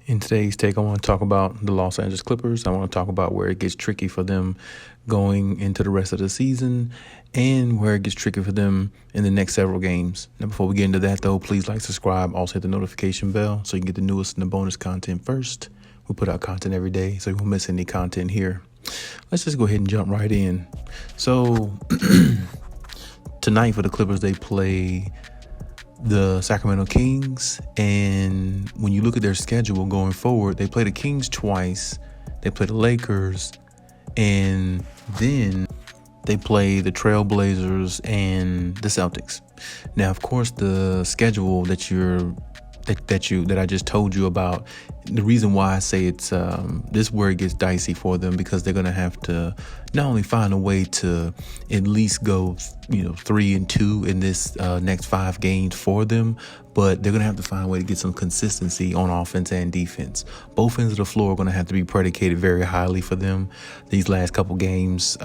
In today's take, I want to talk about the Los Angeles Clippers. I want to talk about where it gets tricky for them going into the rest of the season and where it gets tricky for them in the next several games. Now, before we get into that, though, please like, subscribe, also hit the notification bell so you can get the newest and the bonus content first. We put out content every day, so you won't miss any content here. Let's just go ahead and jump right in. So tonight for the Clippers, they play the Sacramento Kings, and when you look at their schedule going forward, they play the Kings twice, they play the Lakers, and then they play the Trailblazers and the Celtics. Now, of course, the schedule that I just told you about, the reason why I say it's this where it gets dicey for them, because they're going to have to not only find a way to at least go 3-2 in this next 5 games for them, but they're going to have to find a way to get some consistency on offense and defense. Both ends of the floor are going to have to be predicated very highly for them. These last couple games,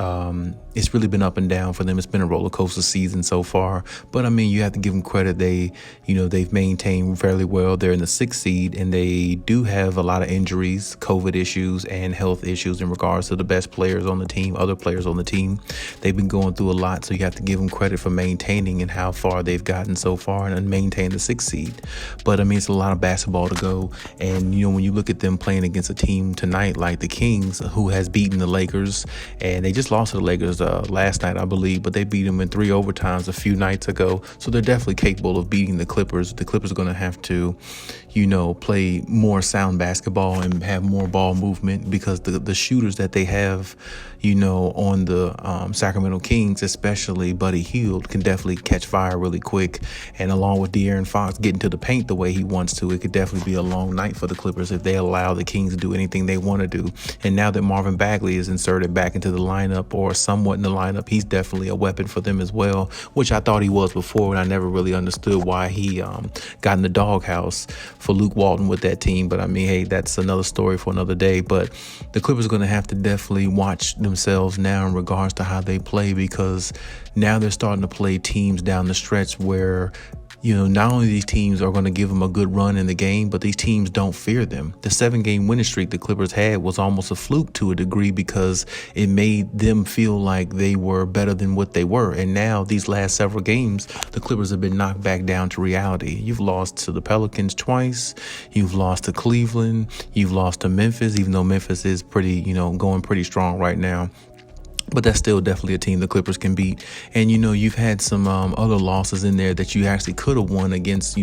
it's really been up and down for them. It's been a roller coaster season so far, but I mean, you have to give them credit. They've maintained fairly well. They're in the 6th seed, and they do have a lot of injuries, COVID issues, and health issues in regards to the best players on the team, other players on the team. They've been going through a lot, so you have to give them credit for maintaining and how far they've gotten so far and maintain the 6th seed. But I mean, it's a lot of basketball to go, and when you look at them playing against a team tonight like the Kings, who has beaten the Lakers, and they just lost to the Lakers last night, I believe, but they beat them in 3 overtimes a few nights ago, so they're definitely capable of beating the Clippers. The Clippers are going to have to play more sound basketball and have more ball movement, because the shooters that they have on the Sacramento Kings, especially Buddy Hield, can definitely catch fire really quick, and along with De'Aaron Fox getting to the paint the way he wants to, it could definitely be a long night for the Clippers if they allow the Kings to do anything they want to do. And now that Marvin Bagley is inserted back into the lineup, or somewhat in the lineup, he's definitely a weapon for them as well, which I thought he was before, and I never really understood why he got in the doghouse for Luke Walton with that team. But I mean, hey, that's another story for another day. But the Clippers are going to have to definitely watch themselves now in regards to how they play, because now they're starting to play teams down the stretch where not only these teams are going to give them a good run in the game, but these teams don't fear them. The 7-game winning streak the Clippers had was almost a fluke to a degree, because it made them feel like they were better than what they were. And now these last several games, the Clippers have been knocked back down to reality. You've lost to the Pelicans twice. You've lost to Cleveland. You've lost to Memphis, even though Memphis is going pretty strong right now. But that's still definitely a team the Clippers can beat. And, you've had some other losses in there that you actually could have won against,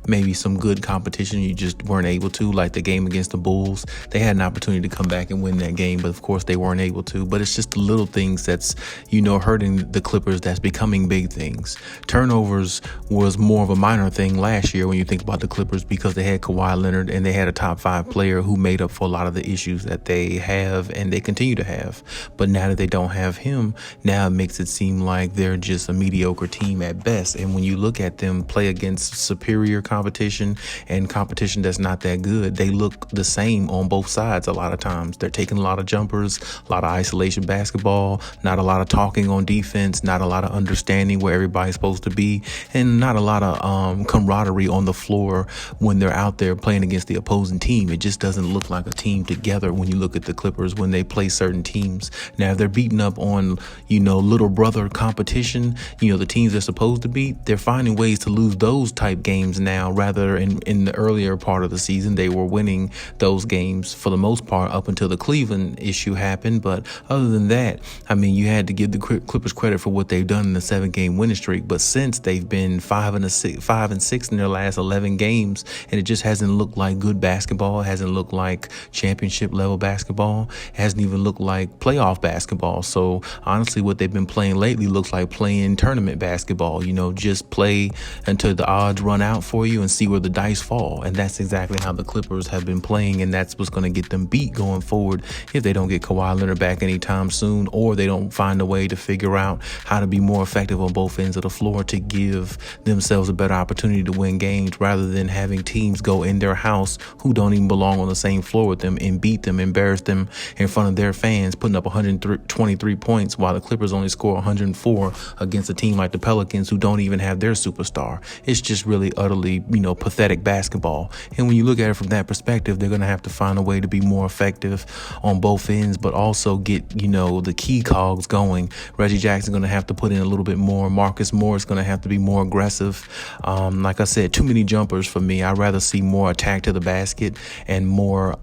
maybe some good competition. You just weren't able to, like the game against the Bulls. They had an opportunity to come back and win that game, but of course they weren't able to. But it's just the little things that's, hurting the Clippers that's becoming big things. Turnovers was more of a minor thing last year when you think about the Clippers, because they had Kawhi Leonard and they had a top 5 player who made up for a lot of the issues that they have and they continue to have. But now that they don't have him, now it makes it seem like they're just a mediocre team at best. And when you look at them play against superior competition and competition that's not that good, they look the same on both sides. A lot of times they're taking a lot of jumpers, a lot of isolation basketball, not a lot of talking on defense, not a lot of understanding where everybody's supposed to be, and not a lot of camaraderie on the floor when they're out there playing against the opposing team. It just doesn't look like a team together when you look at the Clippers when they play certain teams. Now, if they're beating up on little brother competition, the teams they're supposed to beat, they're finding ways to lose those type games now, rather in the earlier part of the season they were winning those games for the most part up until the Cleveland issue happened. But other than that, I mean, you had to give the Clippers credit for what they've done in the 7-game winning streak. But since they've been 5-6 in their last 11 games, and it just hasn't looked like good basketball, it hasn't looked like championship level basketball, it hasn't even looked like playoff basketball. So honestly, what they've been playing lately looks like playing tournament basketball. Just play until the odds run out for you and see where the dice fall. And that's exactly how the Clippers have been playing, and that's what's going to get them beat going forward if they don't get Kawhi Leonard back anytime soon, or they don't find a way to figure out how to be more effective on both ends of the floor to give themselves a better opportunity to win games, rather than having teams go in their house who don't even belong on the same floor with them and beat them, embarrass them in front of their fans, putting up 120 23 points, while the Clippers only score 104 against a team like the Pelicans, who don't even have their superstar. It's just really utterly, pathetic basketball. And when you look at it from that perspective, they're going to have to find a way to be more effective on both ends, but also get, the key cogs going. Reggie Jackson's going to have to put in a little bit more. Marcus Morris going to have to be more aggressive. Like I said, too many jumpers for me. I'd rather see more attack to the basket and more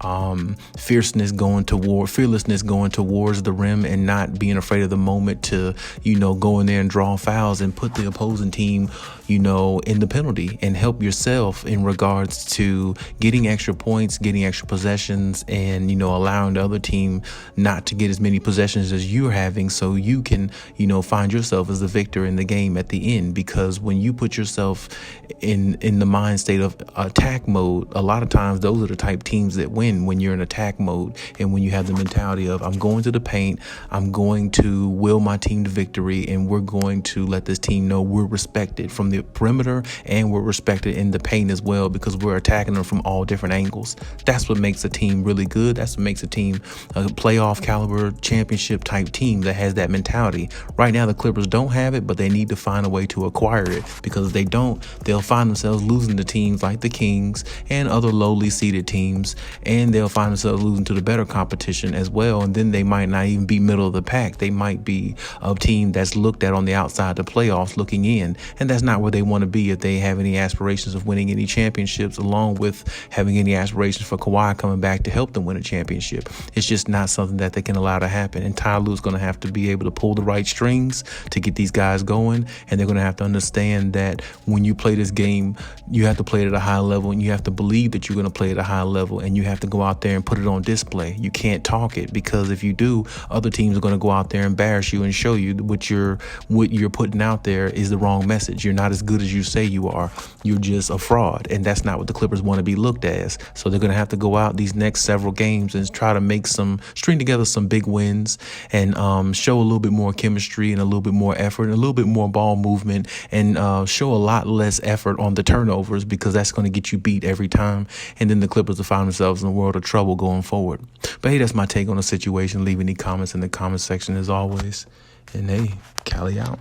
fearlessness going towards the rim, and not being afraid of the moment to, go in there and draw fouls and put the opposing team, in the penalty, and help yourself in regards to getting extra points, getting extra possessions, and, allowing the other team not to get as many possessions as you're having, so you can, find yourself as the victor in the game at the end. Because when you put yourself in the mind state of attack mode, a lot of times those are the type teams that win when you're in attack mode, and when you have the mentality of, I'm going to the paint, I'm going to will my team to victory, and we're going to let this team know we're respected from the perimeter, and we're respected in the paint as well, because we're attacking them from all different angles. That's what makes a team really good. That's what makes a team a playoff caliber championship type team that has that mentality. Right now, the Clippers don't have it, but they need to find a way to acquire it, because if they don't, they'll find themselves losing to teams like the Kings and other lowly seeded teams, and they'll find themselves losing to the better competition as well. And then they might not even be middle of the pack. They might be a team that's looked at on the outside of the playoffs looking in, and that's not where they want to be if they have any aspirations of winning any championships, along with having any aspirations for Kawhi coming back to help them win a championship. It's just not something that they can allow to happen. And Ty Lue's going to have to be able to pull the right strings to get these guys going, and they're going to have to understand that when you play this game, you have to play it at a high level, and you have to believe that you're going to play at a high level, and you have to go out there and put it on display. You can't talk it, because if you do, other teams are going to go out there and embarrass you and show you what you're putting out there is the wrong message. You're not as good as you say you are. You're just a fraud, and that's not what the Clippers want to be looked as. So they're going to have to go out these next several games and try to string together some big wins, and show a little bit more chemistry and a little bit more effort and a little bit more ball movement, and show a lot less effort on the turnovers, because that's going to get you beat every time. And then the Clippers will find themselves in a world of trouble going forward. But hey, that's my take on the situation. Leave any comments in the comment section as always. And hey, Cali out.